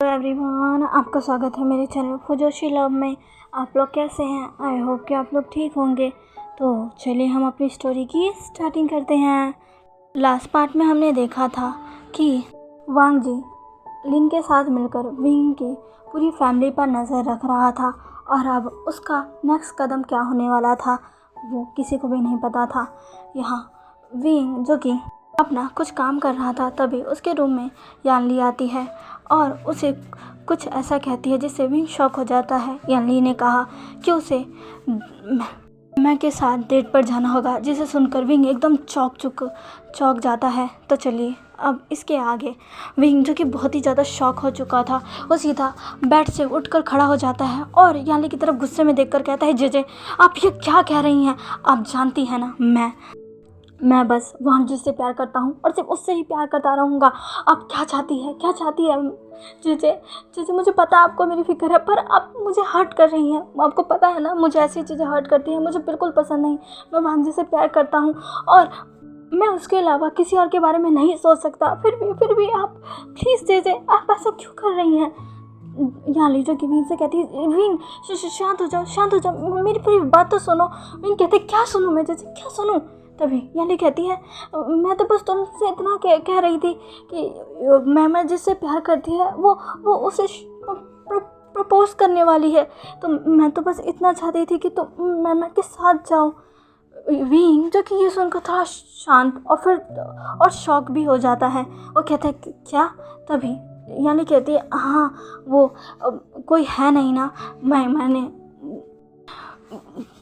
Hello everyone, आपका स्वागत है मेरे चैनल फुजोशी लव में। आप लोग कैसे हैं? आई होप कि आप लोग ठीक होंगे। तो चलिए हम अपनी स्टोरी की स्टार्टिंग करते हैं। लास्ट पार्ट में हमने देखा था कि वांग जी लिन के साथ मिलकर विंग की पूरी फैमिली पर नज़र रख रहा था और अब उसका नेक्स्ट कदम क्या होने वाला था वो किसी को भी नहीं पता था। यहाँ विंग जो कि अपना कुछ काम कर रहा था, तभी उसके रूम में यानली आती है और उसे कुछ ऐसा कहती है जिससे विंग शॉक हो जाता है। यानली ने कहा कि उसे मैं के साथ डेट पर जाना होगा, जिसे सुनकर विंग एकदम चौंक जाता है। तो चलिए अब इसके आगे विंग जो कि बहुत ही ज़्यादा शॉक हो चुका था, वो सीधा बेड से उठकर खड़ा हो जाता है और यानली की तरफ गुस्से में देखकर कहता है, जे आप ये क्या कह रही हैं? आप जानती हैं ना मैं बस वांग जी से प्यार करता हूँ और सिर्फ उससे ही प्यार करता रहूँगा। आप क्या चाहती है? जीजे मुझे पता है आपको मेरी फिक्र है, पर आप मुझे हर्ट कर रही हैं। आपको पता है ना मुझे ऐसी चीज़ें हर्ट करती हैं, मुझे बिल्कुल पसंद नहीं। मैं वांग जी से प्यार करता हूँ और मैं उसके अलावा किसी और के बारे में नहीं सोच सकता। फिर भी आप प्लीज़ जीजे, आप ऐसा क्यों कर रही हैं? यानली जो कि विंग से कहती है, विंग शांत हो जाओ, मेरी पूरी बात तो सुनो। विंग कहते क्या सुनूँ मैं जीजे, क्या सुनूँ? तभी यानी कहती है, मैं तो बस तुमसे इतना कह रही थी कि मैं जिससे प्यार करती है वो उसे प्रपोज करने वाली है। तो मैं तो बस इतना चाहती थी कि तुम मैं के साथ जाओ। विंग जो कि ये सुनकर थोड़ा शांत और शॉक भी हो जाता है। वो कहता है क्या? तभी यानी कहती है, हाँ वो कोई है नहीं ना, मैंने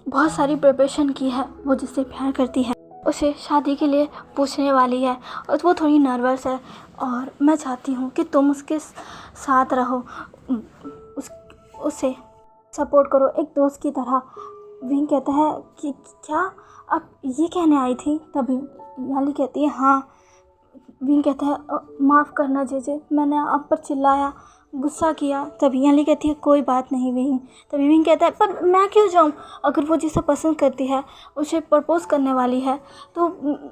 बहुत सारी प्रिपरेशन की है। वो जिससे प्यार करती है उसे शादी के लिए पूछने वाली है और वो थोड़ी नर्वस है और मैं चाहती हूँ कि तुम उसके साथ रहो, उसे सपोर्ट करो एक दोस्त की तरह। विंग कहता है कि क्या आप ये कहने आई थी? तभी याली कहती है, हाँ। विंग कहता है, माफ़ करना जीजे, मैंने आप पर चिल्लाया, गुस्सा किया। तभी याली कहती है, कोई बात नहीं विंग। तभी विंग कहता है, पर मैं क्यों जाऊँ? अगर वो जिसे पसंद करती है उसे प्रपोज करने वाली है तो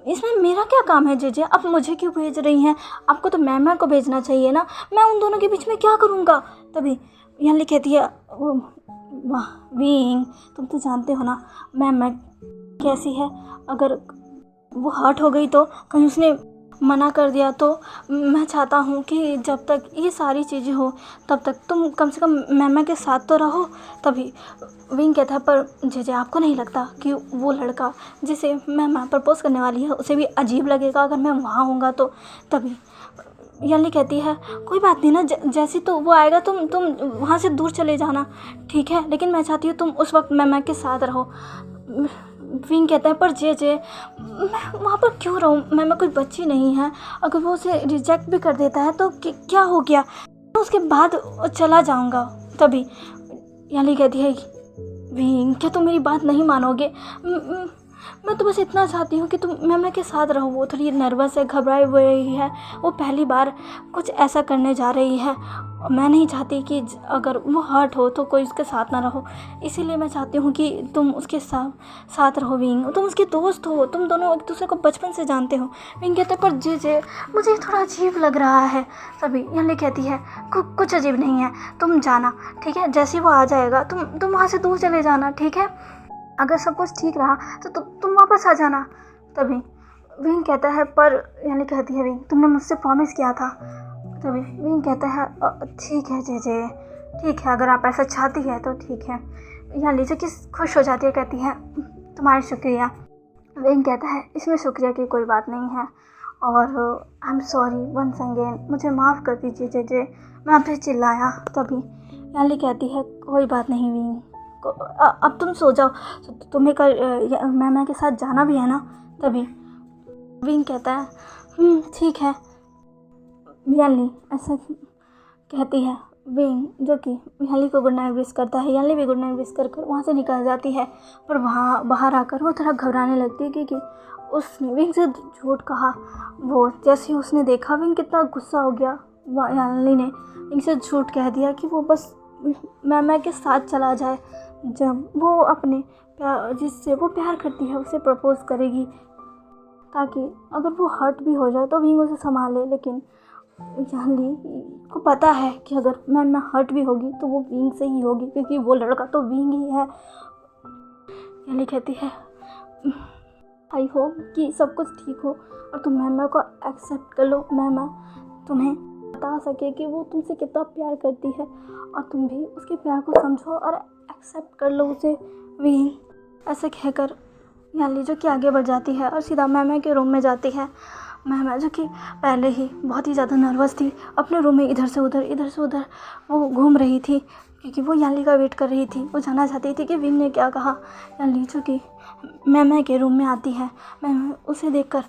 इसमें मेरा क्या काम है जीजे? आप मुझे क्यों भेज रही हैं? आपको तो मैम को भेजना चाहिए ना, मैं उन दोनों के बीच में क्या करूँगा? तभी याली कहती है, वाह विंग, तुम तो जानते हो ना मैम कैसी है। अगर वो हर्ट हो गई तो, कहीं उसने मना कर दिया तो, मैं चाहता हूँ कि जब तक ये सारी चीज़ें हो तब तक तुम कम से कम मैम के साथ तो रहो। तभी विंग कहता है, पर जे आपको नहीं लगता कि वो लड़का जिसे मैम प्रपोज करने वाली है उसे भी अजीब लगेगा अगर मैं वहाँ होऊंगा तो? तभी यानी कहती है, कोई बात नहीं ना, जैसी तो वो आएगा तुम वहाँ से दूर चले जाना, ठीक है? लेकिन मैं चाहती हूँ तुम उस वक्त मैम के साथ रहो। विंग कहता है, पर जे मैं वहाँ पर क्यों रहूँ? मैं कोई बच्ची नहीं है। अगर वो उसे रिजेक्ट भी कर देता है तो क्या हो गया? उसके बाद चला जाऊँगा। तभी यानी कहती है, विंग क्या तुम मेरी बात नहीं मानोगे? मैं तो बस इतना चाहती हूँ कि तुम मैम के साथ रहो। वो थोड़ी नर्वस है, घबराई हुई है, वो पहली बार कुछ ऐसा करने जा रही है। मैं नहीं चाहती कि अगर वो हर्ट हो तो कोई उसके साथ ना रहो, इसीलिए मैं चाहती हूँ कि तुम उसके साथ रहो। विंग तुम उसके दोस्त हो, तुम दोनों एक दूसरे को बचपन से जानते हो। विंग कहते पर जे मुझे थोड़ा अजीब लग रहा है। तभी यानी कहती है, कुछ अजीब नहीं है, तुम जाना, ठीक है? जैसे ही वो आ जाएगा तुम वहाँ से दूर चले जाना, ठीक है? अगर सब कुछ ठीक रहा तो तुम वापस आ जाना। तभी विंग कहता है, पर यानी कहती है, विंग तुमने मुझसे प्रॉमिस किया था। तभी विंग कहता है, ठीक है जे ठीक है, अगर आप ऐसा चाहती है तो ठीक है। यानी जो कि खुश हो जाती है, कहती है, तुम्हारा शुक्रिया। विंग कहता है, इसमें शुक्रिया की कोई बात नहीं है और I am sorry once again, मुझे माफ़ कर दीजिए जे मैं आप पे चिल्लाया। तभी यानी कहती है, कोई बात नहीं विंग, अब तुम सो जाओ, तुम्हें कल मैम के साथ जाना भी है ना? तभी विंग कहता है, ठीक है। यानी ऐसा कहती है। विंग जो कि याली को गुड नाइट विश करता है, याली भी गुड नाइट विश कर वहाँ से निकल जाती है। पर वहाँ बाहर आकर वो थोड़ा घबराने लगती है क्योंकि उसने विंग से झूठ कहा। वो जैसे ही उसने देखा, विंग कितना गुस्सा हो गया। याली ने विंग से झूठ कह दिया कि वो बस मैम के साथ चला जाए, जब वो अपने जिससे वो प्यार करती है उसे प्रपोज करेगी, ताकि अगर वो हर्ट भी हो जाए तो विंग उसे संभाले। लेकिन याली को पता है कि अगर मैं हर्ट भी होगी तो वो विंग से ही होगी, क्योंकि वो लड़का तो विंग ही है। याली कहती है आई होप कि सब कुछ ठीक हो और तुम मैम को एक्सेप्ट कर लो। मैम तुम्हें बता सके कि वो तुमसे कितना प्यार करती है और तुम भी उसके प्यार को समझो और एक्सेप्ट कर लो उसे। विंग ऐसे कहकर याली जो कि आगे बढ़ जाती है और सीधा मैम के रूम में जाती है। मैम जो कि पहले ही बहुत ही ज़्यादा नर्वस थी, अपने रूम में इधर से उधर वो घूम रही थी, क्योंकि वो याली का वेट कर रही थी। वो जानना चाहती थी कि विंग ने क्या कहा। याली जो कि मैम के रूम में आती है, मैम उसे देखकर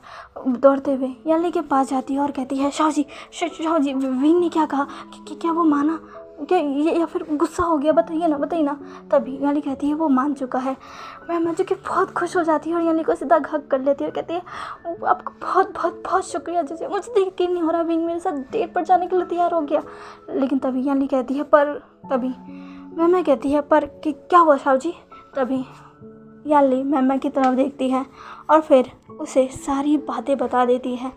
दौड़ते हुए याली के पास जाती है और कहती है शाह जी विंग ने क्या कहा, क्या वो माना क्या ये या फिर गुस्सा हो गया, बताइए ना। तभी याली कहती है वो मान चुका है। मैम जो कि बहुत खुश हो जाती है और याली को सीधा हग कर लेती है और कहती है आपका बहुत शुक्रिया जीजी, मुझे यकीन नहीं हो रहा विंग मेरे साथ डेट पर जाने के लिए तैयार हो गया। लेकिन तभी याली कहती है तभी मैम कहती है पर कि क्या हुआ शाह जी। तभी याली मैम की तरफ देखती है और फिर उसे सारी बातें बता देती है।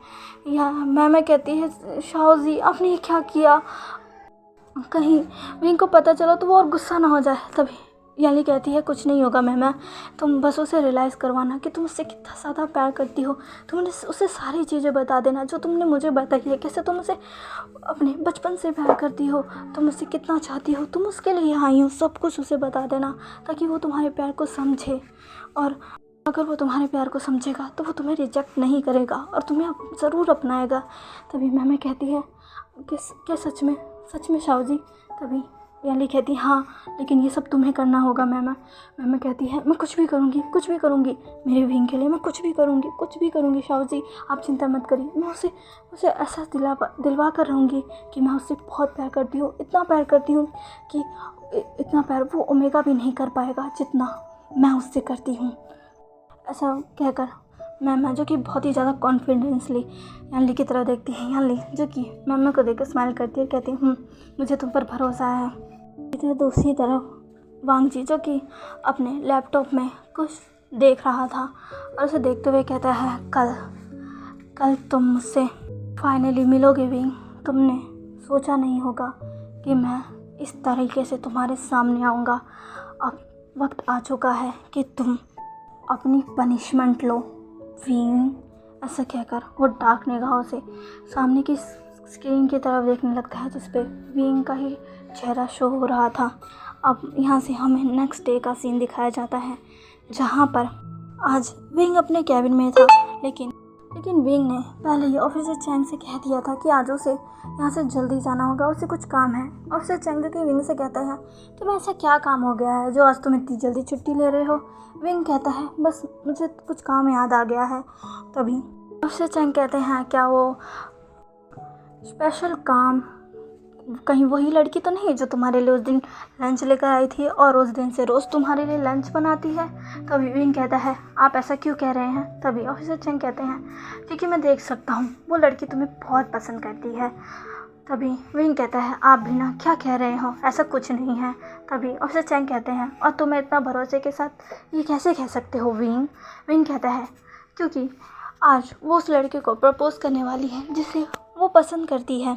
या मैम कहती है शाह जी आपने ये क्या किया, कहीं विंग को पता चला तो वो और गुस्सा ना हो जाए। तभी याली कहती है कुछ नहीं होगा मैम, तुम बस उसे रियलाइज़ करवाना कि तुम उससे कितना ज़्यादा प्यार करती हो। तुम उसे सारी चीज़ें बता देना जो तुमने मुझे बताई है, कैसे तुम उसे अपने बचपन से प्यार करती हो, तुम उसे कितना चाहती हो, तुम उसके लिए यहाँ आई हो, सब कुछ उसे बता देना ताकि वो तुम्हारे प्यार को समझे। और अगर वो तुम्हारे प्यार को समझेगा तो वो तुम्हें रिजेक्ट नहीं करेगा और तुम्हें ज़रूर अपनाएगा। तभी मैम कहती है क्या सच में शाह जी। तभी याली कहती है हाँ, लेकिन ये सब तुम्हें करना होगा मैम कहती है मैं कुछ भी करूँगी मेरे विंग के लिए, मैं कुछ भी करूँगी शाह जी, आप चिंता मत करिए। मैं उसे एहसास दिलवा कर रहूँगी कि मैं उससे बहुत प्यार करती हूँ, इतना प्यार करती हूँ कि इतना प्यार वो ओमेगा भी नहीं कर पाएगा जितना मैं उससे करती हूँ। ऐसा कहकर मैम जो कि बहुत ही ज़्यादा कॉन्फिडेंसली याली की तरफ देखती है। याली जो कि मैम को देख कर स्माइल करती है, कहती है मुझे तुम पर भरोसा है। इधर दूसरी तरफ वांग जी जो कि अपने लैपटॉप में कुछ देख रहा था और उसे देखते हुए कहता है कल तुम मुझसे फाइनली मिलोगे विंग। तुमने सोचा नहीं होगा कि मैं इस तरीके से तुम्हारे सामने आऊँगा। अब वक्त आ चुका है कि तुम अपनी पनिशमेंट लो विंग। ऐसा कहकर वो डार्क निगाहों से सामने की स्क्रीन की तरफ देखने लगता है जिस पे विंग का ही चेहरा शो हो रहा था। अब यहाँ से हमें नेक्स्ट डे का सीन दिखाया जाता है जहाँ पर आज विंग अपने कैबिन में था, लेकिन विंग ने पहले ही ऑफिसर चैंग से कह दिया था कि आज उसे यहाँ से जल्दी जाना होगा, उसे कुछ काम है। ऑफिसर चैंग जो कि विंग से कहता है तो ऐसा क्या काम हो गया है जो आज तुम इतनी जल्दी छुट्टी ले रहे हो। विंग कहता है बस मुझे कुछ काम याद आ गया है। तभी ऑफिसर चैंग कहते हैं क्या वो स्पेशल काम कहीं वही लड़की तो नहीं जो तुम्हारे लिए उस दिन लंच लेकर आई थी और उस दिन से रोज़ तुम्हारे लिए लंच बनाती है। तभी विंग कहता है आप ऐसा क्यों कह रहे हैं। तभी ऑफिसर चैंग कहते हैं क्योंकि मैं देख सकता हूँ वो लड़की तुम्हें बहुत पसंद करती है। तभी विंग कहता है आप भी ना क्या कह रहे हो, ऐसा कुछ नहीं है। तभी ऑफिसर चैंग कहते हैं और तुम्हें इतना भरोसे के साथ ये कैसे कह सकते हो विंग। विंग कहता है क्योंकि आज वो उस लड़के को प्रपोज़ करने वाली है जिसे वो पसंद करती है।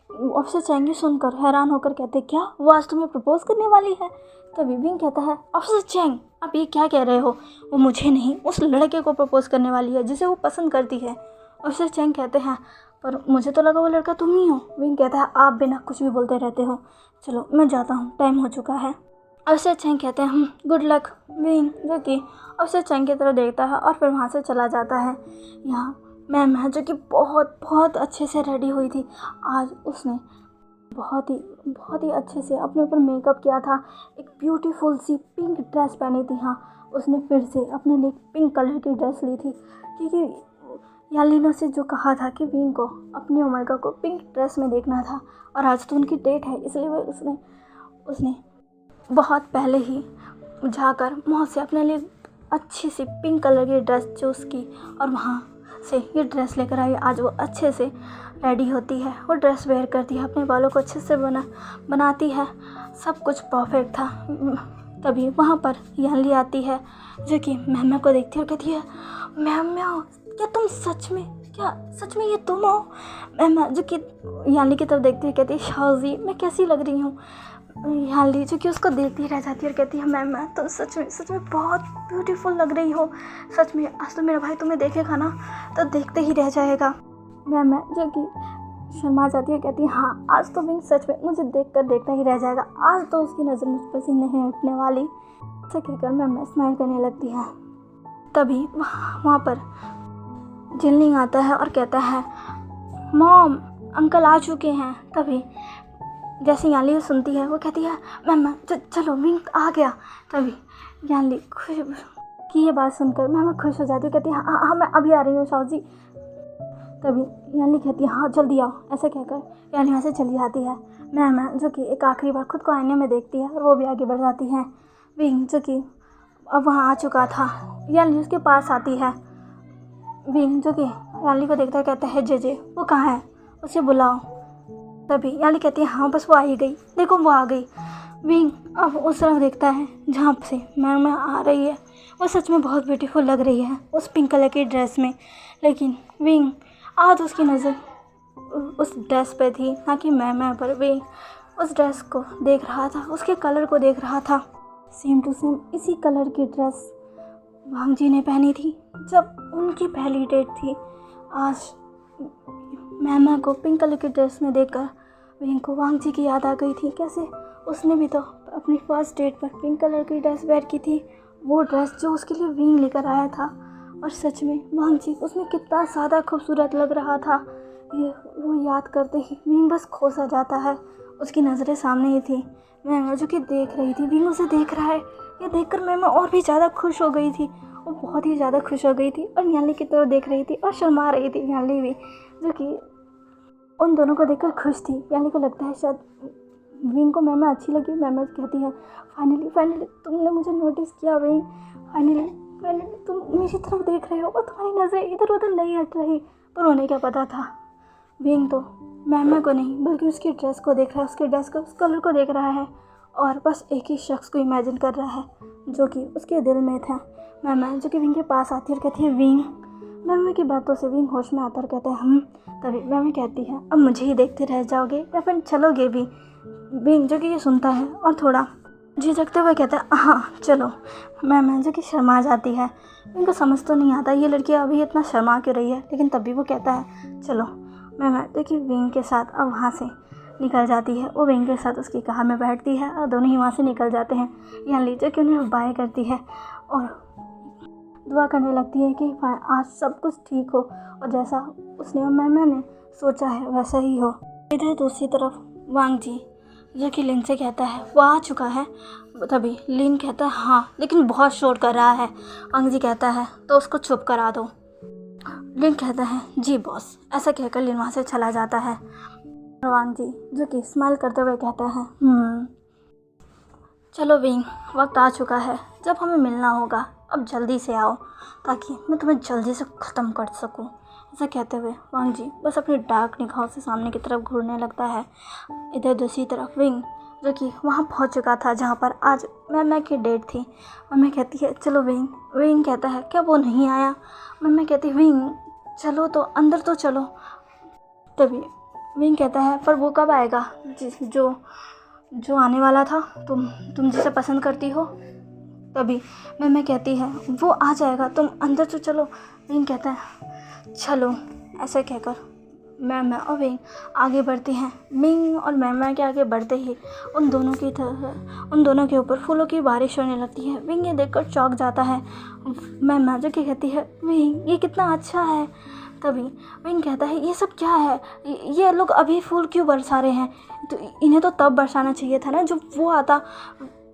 ऑफिसर चैंग सुनकर हैरान होकर कहते क्या वो आज तुम्हें प्रपोज करने वाली है। तभी विंग कहता है ऑफिसर चैंग आप ये क्या कह रहे हो, वो मुझे नहीं उस लड़के को प्रपोज करने वाली है जिसे वो पसंद करती है। ऑफिसर चैंग कहते हैं पर मुझे तो लगा वो लड़का तुम ही हो। विंग कहता है आप बिना कुछ भी बोलते रहते हो, चलो मैं जाता हूँ, टाइम हो चुका है। ऑफिसर चैंग कहते हैं गुड लक विंग जो कि ऑफिसर चैंग की तरफ देखता है और फिर वहाँ से चला जाता है। यहाँ मैम है जो कि बहुत अच्छे से रेडी हुई थी। आज उसने बहुत ही अच्छे से अपने ऊपर मेकअप किया था, एक ब्यूटीफुल सी पिंक ड्रेस पहनी थी। हाँ उसने फिर से अपने लिए पिंक कलर की ड्रेस ली थी क्योंकि यालीनो से जो कहा था कि विंग को अपनी ओमेगा को पिंक ड्रेस में देखना था और आज तो उनकी डेट है, इसलिए उसने बहुत पहले ही जाकर वहाँ से अपने लिए अच्छी सी पिंक कलर की ड्रेस चूज़ की और वहाँ से ये ड्रेस लेकर आई। आज वो अच्छे से रेडी होती है, वो ड्रेस वेयर करती है, अपने बालों को अच्छे से बनाती है, सब कुछ परफेक्ट था। तभी वहाँ पर याली आती है जो कि मैम को देखती है और कहती है मैम क्या तुम सच में ये तुम हो? मैं जो कि याली की तरफ देखती है कहती है शाहजी मैं कैसी लग रही हूँ? याली जो कि उसको देखती रह जाती है और कहती है मैम तुम सच में बहुत ब्यूटीफुल लग रही हो। सच में आज तो मेरा भाई तुम्हें देखेगा ना तो देखते ही रह जाएगा। मैम जो कि शर्मा जाती है कहती है हाँ आज तो विंग सच में मुझे देखकर देखता ही रह जाएगा, आज तो उसकी नज़र मुझ पर से नहीं हटने वाली। ऐसा कहकर मैम स्माइल करने लगती है। तभी वहाँ पर जिनलिंग आता है और कहता है मॉम अंकल आ चुके हैं। तभी जैसे याली सुनती है वो कहती है मैम चलो विंग आ गया। तभी याली खुश की ये बात सुनकर मैम खुश हो जाती है, कहती है हाँ मैं अभी आ रही हूँ शाह जी। तभी याली कहती है हाँ जल्दी आओ। ऐसे कहकर याली वहाँ से चली जाती है। मैम जो कि एक आखिरी बार खुद को आईने में देखती है और वो भी आगे बढ़ जाती है। विंग जो कि अब वहाँ आ चुका था, याली उसके पास आती है। विंग जो कि याली को देखता है कहता है जे वो कहाँ है, उसे बुलाओ। तभी याली कहती है हाँ बस वो आ ही गई, देखो वो आ गई। विंग अब उस तरफ देखता है जहाँ से मैम आ रही है। वो सच में बहुत ब्यूटीफुल लग रही है उस पिंक कलर की ड्रेस में, लेकिन विंग आज उसकी नज़र उस ड्रेस पे थी ना कि मैम पर। विंग उस ड्रेस को देख रहा था, उसके कलर को देख रहा था। सेम टू सेम इसी कलर की ड्रेस वांग जी ने पहनी थी जब उनकी पहली डेट थी। आज मैम को पिंक कलर की ड्रेस में देखकर विंग को वांग जी की याद आ गई थी। कैसे उसने भी तो अपनी फर्स्ट डेट पर पिंक कलर की ड्रेस वेयर की थी, वो ड्रेस जो उसके लिए विंग लेकर आया था। और सच में वांग जी उसमें कितना ज़्यादा खूबसूरत लग रहा था। ये वो याद करते ही विंग बस खो सा जाता है। उसकी नज़रें सामने ही थी, मैम जो कि देख रही थी, विंग उसे देख रहा है। ये देखकर मैम और भी ज़्यादा खुश हो गई थी, वो बहुत ही ज़्यादा खुश हो गई थी और याली की तरफ देख रही थी और शर्मा रही थी याली भी, जो कि उन दोनों को देखकर खुश थी। याली को लगता है शायद विंग को मैम अच्छी लगी। मैम कहती है फाइनली तुमने मुझे नोटिस किया विंग, फाइनली तुम मेरी तरफ देख रहे हो और तुम्हारी नज़रें इधर उधर नहीं हट रही। पर उन्हें क्या पता था विंग तो मैम को नहीं बल्कि उसकी ड्रेस को देख रहा है, उसके ड्रेस को, उस कलर को देख रहा है और बस एक ही शख्स को इमेजिन कर रहा है जो कि उसके दिल में था। मैम जो कि विंग के पास आती है और कहती है विंग। मैम की बातों से विंग होश में आता और कहता है हम। तभी मैम कहती है अब मुझे ही देखते रह जाओगे या फिर चलोगे भी? विंग जो कि ये सुनता है और थोड़ा झिझकते हुए कहता है हाँ चलो। मैम जो कि शर्मा जाती है, इनको समझ तो नहीं आता ये लड़की अभी इतना शर्मा क्यों रही है, लेकिन तभी वो कहता है चलो। मैम जो कि विंग के साथ अब वहाँ से निकल जाती है। वो विंग के साथ उसकी कार में बैठती है और दोनों ही वहाँ से निकल जाते हैं। याली जो कि उन्हें बाय करती है और दुआ करने लगती है कि आज सब कुछ ठीक हो और जैसा उसने और मैम ने सोचा है वैसा ही हो। इधर दूसरी तरफ वांग जी जो कि लिन से कहता है वो आ चुका है। तभी लिन कहता है हाँ लेकिन बहुत शोर कर रहा है। वांग जी कहता है तो उसको चुप करा दो। लिन कहता है जी बॉस। ऐसा कहकर लिन वहाँ से चला जाता है। वांग जी जो कि स्माइल करते हुए कहता है चलो विंग वक्त आ चुका है जब हमें मिलना होगा, अब जल्दी से आओ ताकि मैं तुम्हें जल्दी से ख़त्म कर सकूं। ऐसा कहते हुए वांग जी बस अपनी डार्क निगाहों से सामने की तरफ घूरने लगता है। इधर दूसरी तरफ विंग जो कि वहाँ पहुँच चुका था जहाँ पर आज मैम की डेट थी। मम्मी कहती है चलो विंग। विंग कहता है क्या वो नहीं आया? मम्मी कहती है विंग चलो तो अंदर तो चलो। तभी विंग कहता है पर वो कब आएगा जो आने वाला था, तुम जिसे पसंद करती हो? तभी मैं कहती है वो आ जाएगा, तुम अंदर तो चलो। विंग कहता है चलो। ऐसे कहकर मैम और विंग आगे बढ़ते हैं। विंग और मैम के आगे बढ़ते ही उन दोनों के ऊपर फूलों की बारिश होने लगती है। विंग ये देखकर चौंक जाता है। मैम जो कि कहती है विंग ये कितना अच्छा है। तभी विंग कहता है ये सब क्या है, ये लोग अभी फूल क्यों बरसा रहे हैं, तो इन्हें तो तब बरसाना चाहिए था ना जब वो आता।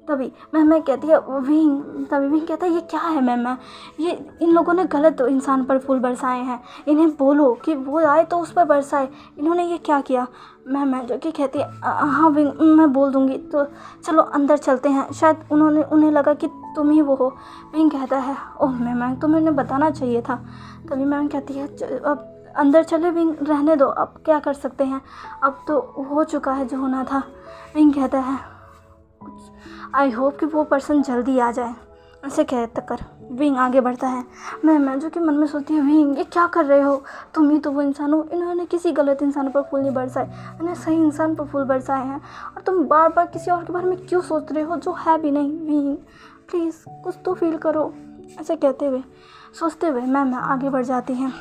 तभी मैम कहती है विंग कहता है ये क्या है मैम, ये इन लोगों ने गलत इंसान पर फूल बरसाए हैं, इन्हें बोलो कि वो आए तो उस पर बरसाए, इन्होंने ये क्या किया। मैम जो कि कहती है हाँ विंग मैं बोल दूँगी, तो चलो अंदर चलते हैं, शायद उन्हें लगा कि तुम ही वो हो। विंग कहता है ओह मैम तुम्हें उन्हें बताना चाहिए था। तभी मैम कहती है अब अंदर चले विंग, रहने दो, अब क्या कर सकते हैं, अब तो हो चुका है जो होना था। विंग कहता है आई होप कि वो पर्सन जल्दी आ जाए। ऐसे कहते कर विंग आगे बढ़ता है। मैं जो कि मन में सोचती है, विंग ये क्या कर रहे हो, तुम ही तो वो इंसान हो, इन्होंने किसी गलत इंसान पर फूल नहीं बरसाए, इन्हें सही इंसान पर फूल बरसाए हैं, और तुम बार बार किसी और के बारे में क्यों सोच रहे हो जो है भी नहीं। विंग प्लीज़ कुछ तो फील करो। ऐसे कहते हुए सोचते हुए मैं आगे बढ़ जाती हैं।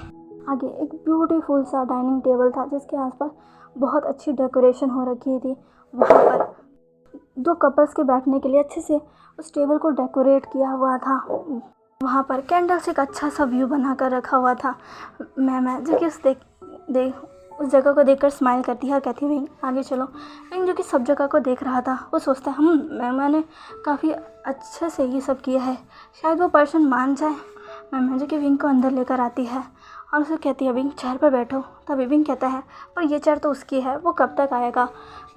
आगे एक ब्यूटीफुल सा डाइनिंग टेबल था जिसके आसपास बहुत अच्छी डेकोरेशन हो रखी थी। वहाँ पर 2 कपल्स के बैठने के लिए अच्छे से उस टेबल को डेकोरेट किया हुआ था। वहाँ पर कैंडल से एक अच्छा सा व्यू बना कर रखा हुआ था। मैं जो कि उस जगह को देखकर स्माइल करती है और कहती है, विंग आगे चलो। विंग जो कि सब जगह को देख रहा था, वो सोचता है मैंने काफ़ी अच्छे से ये सब किया है, शायद वो पर्सन मान जाए। मैं जो कि विंग को अंदर लेकर आती है और उसे कहती है, विंग चेयर पर बैठो। तभी विंग कहता है, पर ये चेयर तो उसकी है, वो कब तक आएगा।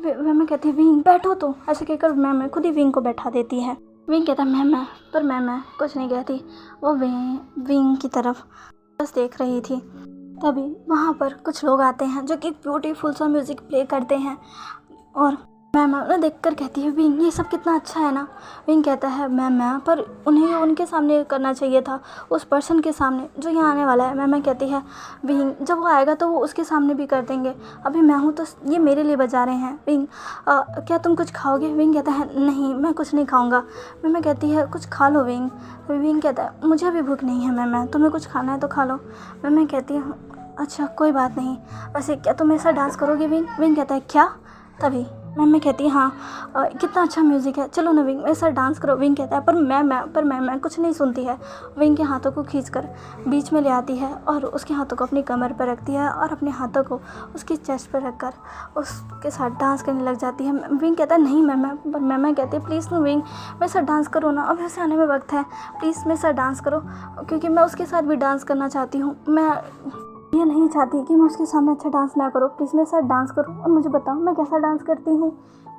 मैं कहती है, विंग बैठो तो। ऐसे कहकर मैं खुद ही विंग को बैठा देती है। विंग कहता है, मैं कुछ नहीं कहती। वो विंग की तरफ बस देख रही थी। तभी वहाँ पर कुछ लोग आते हैं जो कि ब्यूटीफुल सा म्यूज़िक प्ले करते हैं, और मैं उन्हें देखकर कहती है, विंग ये सब कितना अच्छा है ना। विंग कहता है, मैं पर उन्हें उनके सामने करना चाहिए था, उस पर्सन के सामने जो यहाँ आने वाला है। मैं कहती है, विंग जब वो आएगा तो वो उसके सामने भी कर देंगे, अभी मैं हूँ तो ये मेरे लिए बजा रहे हैं। विंग क्या तुम कुछ खाओगे। विंग कहता है, नहीं मैं कुछ नहीं खाऊँगा। मैं कहती है, कुछ खा लो विंग। विंग कहता है, मुझे अभी भूख नहीं है। मैं तुम्हें कुछ खाना है तो खा लो। मैं कहती हूँ, अच्छा कोई बात नहीं, वैसे क्या तुम ऐसा डांस करोगे विंग। विंग कहता है, क्या। तभी मैं कहती है, हाँ कितना अच्छा म्यूज़िक है, चलो ना विंग ऐसा डांस करो। विंग कहता है, पर मैं कुछ नहीं सुनती है। विंग के हाथों को खींचकर बीच में ले आती है और उसके हाथों को अपनी कमर पर रखती है और अपने हाथों को उसकी चेस्ट पर रखकर उसके साथ डांस करने लग जाती है। विंग कहता है, नहीं मैं कहती है, प्लीज़ विंग मेरे साथ डांस करो ना, अभी उसे आने में वक्त है, प्लीज़ मेरे साथ डांस करो, क्योंकि मैं उसके साथ भी डांस करना चाहती हूँ। मैं ये नहीं चाहती कि मैं उसके सामने अच्छा डांस ना करो, प्लीज़ मेरे साथ डांस करो और मुझे बताओ मैं कैसा डांस करती हूँ।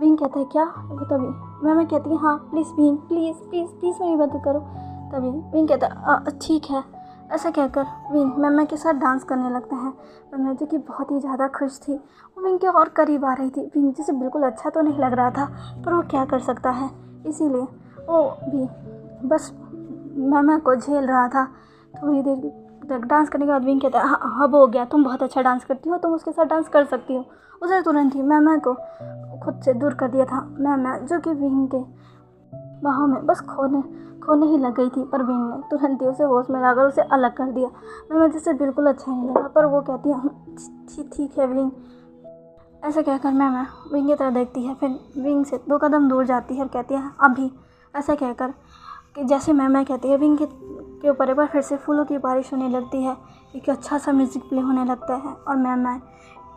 विंग कहता है, क्या। तभी मैं कहती हूँ, हाँ प्लीज़ विंग प्लीज़ मेरी मदद करो। तभी विंग कहता है, ठीक है। ऐसा कहकर विंग मैं के साथ डांस करने लगता है। मैं जो कि बहुत ही ज़्यादा खुश थी, वो विंग के और करीब आ रही थी। विंग जिसे बिल्कुल अच्छा तो नहीं लग रहा था, पर वो क्या कर सकता है, इसीलिए वो भी बस मैं को झेल रहा था। थोड़ी देर तक डांस करने के बाद विंग कहता है, हाँ अब हो गया, तुम बहुत अच्छा डांस करती हो, तुम उसके साथ डांस कर सकती हो। उसे तुरंत ही मैं को खुद से दूर कर दिया था। मैं जो कि विंग के बाहों में बस खोने ही लग गई थी, पर विंग ने तुरंत ही उसे होश में लाकर उसे अलग कर दिया। मैं जिसे बिल्कुल अच्छा नहीं लगा, पर वो कहती है, ठीक है विंग। ऐसा कहकर मैं विंग की तरफ देखती है, फिर विंग से 2 कदम दूर जाती है और कहती है, अभी। ऐसा कहकर कि जैसे मैं कहती है, विंग के ऊपर एक बार फिर से फूलों की बारिश होने लगती है, एक अच्छा सा म्यूज़िक प्ले होने लगता है, और मैं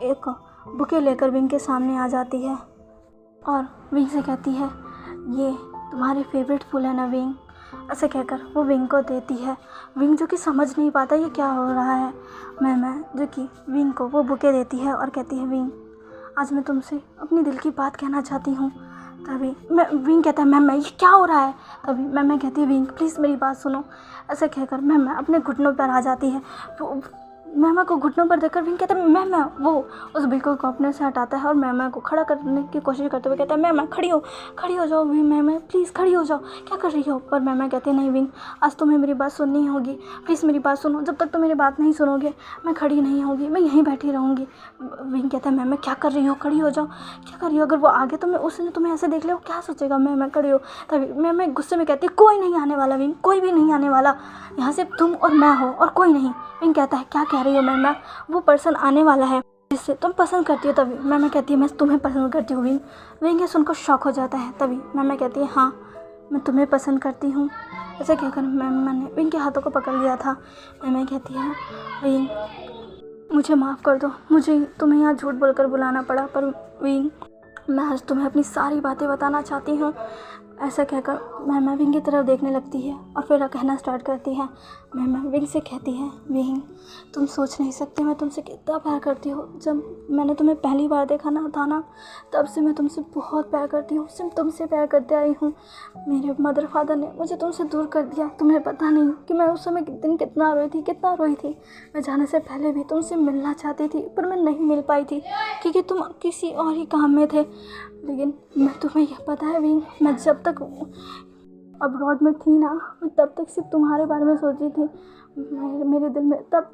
एक बुके लेकर विंग के सामने आ जाती है और विंग से कहती है, ये तुम्हारे फेवरेट फूल है ना विंग। ऐसे कहकर वो विंग को देती है। विंग जो कि समझ नहीं पाता ये क्या हो रहा है। मैं जो कि विंग को वो बुके देती है और कहती है, विंग आज मैं तुमसे अपनी दिल की बात कहना चाहती हूँ। तभी विंग कहता है, मैं ये क्या हो रहा है। तभी मैं कहती है, विंग प्लीज़ मेरी बात सुनो। ऐसे कहकर मैं अपने घुटनों पर आ जाती है। तो मैं को घुटनों पर देखकर विंग कहता है, मैं वो उस बिल्कुल को अपने से हटाता है और मैं को खड़ा करने की कोशिश करते हुए कहता है, मैं खड़ी हो जाओ विंग, मैं प्लीज़ खड़ी हो जाओ, क्या कर रही हो। पर मैं कहती नहीं विंग, आज तुम्हें मेरी बात सुननी होगी, प्लीज़ मेरी बात सुनो, जब तक तुम मेरी बात नहीं सुनोगे मैं खड़ी नहीं होगी, मैं यहीं बैठी रहूँगी। विंग कहता है, मैं क्या कर रही हो, खड़ी हो जाओ, क्या कर रही हो, अगर वो आगे तो उसने तुम्हें ऐसे देख लिया क्या सोचेगा। मैं खड़ी हो। तभी मैं गुस्से में कहती, कोई नहीं आने वाला विंग, कोई भी नहीं आने वाला, यहाँ से तुम और मैं हो और कोई नहीं। विंग कहता है, क्या कह रही हो मैं वो पर्सन आने वाला है जिससे तुम पसंद करती हो। तभी मैं कहती हूँ, मैं तुम्हें पसंद करती हूँ विंग। विंग ये सुनकर शॉक हो जाता है। तभी मैं कहती है, हाँ मैं तुम्हें पसंद करती हूँ। ऐसे कहकर मैंने विंग के हाथों को पकड़ लिया था। मैं कहती है, विंग मुझे माफ़ कर दो, मुझे तुम्हें यहाँ झूठ बोलकर बुलाना पड़ा, पर विंग मैं आज तुम्हें अपनी सारी बातें बताना चाहती हूँ। ऐसा कहकर मैं विंग की तरफ देखने लगती है और फिर कहना स्टार्ट करती है। मैं विंग से कहती है, विंग तुम सोच नहीं सकते मैं तुमसे कितना प्यार करती हूँ। जब मैंने तुम्हें पहली बार देखा था ना, तब से मैं तुमसे बहुत प्यार करती हूँ, सिर्फ तुमसे प्यार करते आई हूँ। मेरे मदर फादर ने मुझे तुमसे दूर कर दिया, तुम्हें पता नहीं कि मैं उस समय कितना रोई थी। मैं जाने से पहले भी तुमसे मिलना चाहती थी, पर मैं नहीं मिल पाई थी क्योंकि तुम किसी और ही काम में थे। लेकिन मैं तुम्हें यह पता है विंग, मैं जब तक अब्रॉड में थी ना, मैं तब तक सिर्फ तुम्हारे बारे में सोची थी। मेरे दिल में तब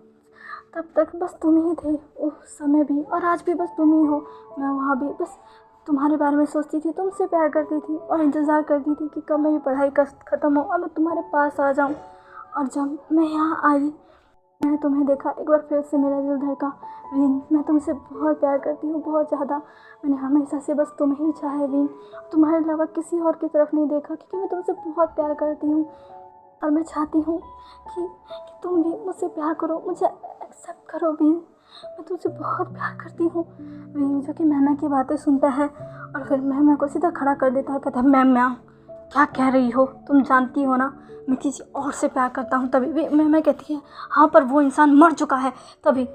तब तक बस तुम ही थे, उस समय भी और आज भी बस तुम ही हो। मैं वहाँ भी बस तुम्हारे बारे में सोचती थी, तुमसे प्यार करती थी और इंतज़ार करती थी कि कब मेरी पढ़ाई ख़त्म हो और मैं तुम्हारे पास आ जाऊँ। और जब मैं यहाँ आई, मैंने तुम्हें देखा, एक बार फिर से मेरा दिल धड़का। विन, मैं तुमसे बहुत प्यार करती हूँ, बहुत ज़्यादा। मैंने हमेशा से बस तुम्हें ही चाहा है विन, तुम्हारे अलावा किसी और की तरफ नहीं देखा, क्योंकि मैं तुमसे बहुत प्यार करती हूँ। और मैं चाहती हूँ कि तुम भी मुझसे प्यार करो, मुझे एक्सेप्ट करो विन। मैं तुमसे बहुत प्यार करती हूँ विन। जो कि मैम की बातें सुनता है और फिर मैम को सीधा खड़ा कर देता है और कहता है, मैम क्या कह रही हो? तुम जानती हो ना मैं किसी और से प्यार करता हूँ। तभी भी मैम कहती है, हाँ पर वो इंसान मर चुका है। तभी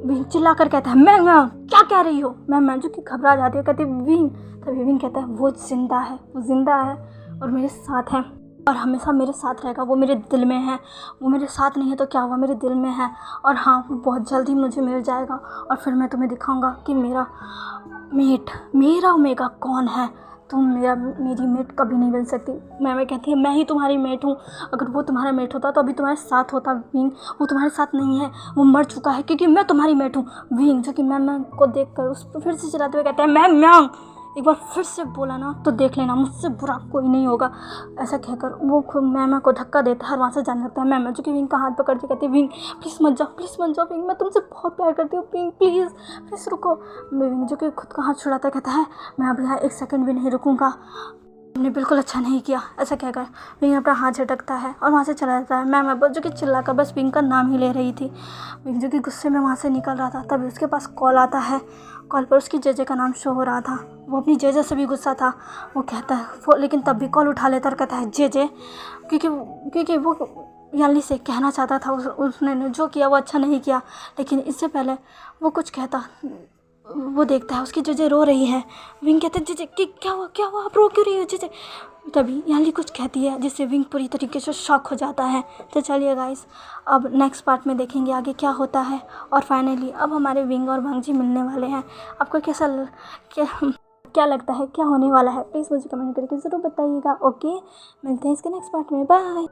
विन चिल्ला कर कहता है, मैम क्या कह रही हो? मैम जो कि घबरा जाती है, कहती है विन। तभी विन कहता है, वो जिंदा है, वो जिंदा है और मेरे साथ है और हमेशा मेरे साथ रहेगा। वो मेरे दिल में है, वो मेरे साथ नहीं है तो क्या हुआ, मेरे दिल में है। और हाँ, वो बहुत जल्द ही मुझे मिल जाएगा और फिर मैं तुम्हें दिखाऊंगा कि मेरा ओमेगा कौन है। तुम मेरी मेट कभी नहीं बन सकती। मैं कहती है, मैं ही तुम्हारी मेट हूँ। अगर वो तुम्हारा मेट होता तो अभी तुम्हारे साथ होता विंग। वो तुम्हारे साथ नहीं है, वो मर चुका है, क्योंकि मैं तुम्हारी मेट हूँ विंग। जो कि मैम को देख कर उस पर फिर से चिल्लाते हुए कहते हैं, मैम एक बार फिर से बोला ना तो देख लेना, मुझसे बुरा कोई नहीं होगा। ऐसा कहकर वो खुद मैम को धक्का देता है और वहाँ से जाने लगता है। मैम जो कि विंग का हाथ पकड़ के कहती है, विंग प्लीज़ मत जाओ विंग, मैं तुमसे बहुत प्यार करती हूँ विंग, प्लीज़ रुको। विंग जो कि खुद का हाथ छुड़ाता कहता है, मैं अब यहाँ एक सेकंड भी नहीं रुकूँगा, तुमने बिल्कुल अच्छा नहीं किया। ऐसा कहकर विंग अपना हाथ झटकता है और वहाँ से चला जाता है। मैम अब जो कि चिल्लाकर बस विंग का नाम ही ले रही थी। विंग जो कि गुस्से में वहाँ से निकल रहा था, तभी उसके पास कॉल आता है। कॉल पर उसकी जेजे का नाम शो हो रहा था। वो अपनी जेजे से भी गुस्सा था। वो कहता है लेकिन तब भी कॉल उठा लेता और कहता है, जेजे, क्योंकि वो याली से कहना चाहता था उसने जो किया वो अच्छा नहीं किया। लेकिन इससे पहले वो कुछ कहता, वो देखता है उसकी जेजे रो रही है। विंग कहते हैं, जेजे क्या हुआ आप रो क्यों रही हो जेजे? तभी याली कुछ कहती है जिससे विंग पूरी तरीके से शॉक हो जाता है। तो चलिए गाइस, अब नेक्स्ट पार्ट में देखेंगे आगे क्या होता है। और फाइनली अब हमारे विंग और वांगजी मिलने वाले हैं। आपको क्या लगता है क्या होने वाला है? प्लीज़ मुझे कमेंट करके ज़रूर बताइएगा। ओके, मिलते हैं इसके नेक्स्ट पार्ट में, बाय।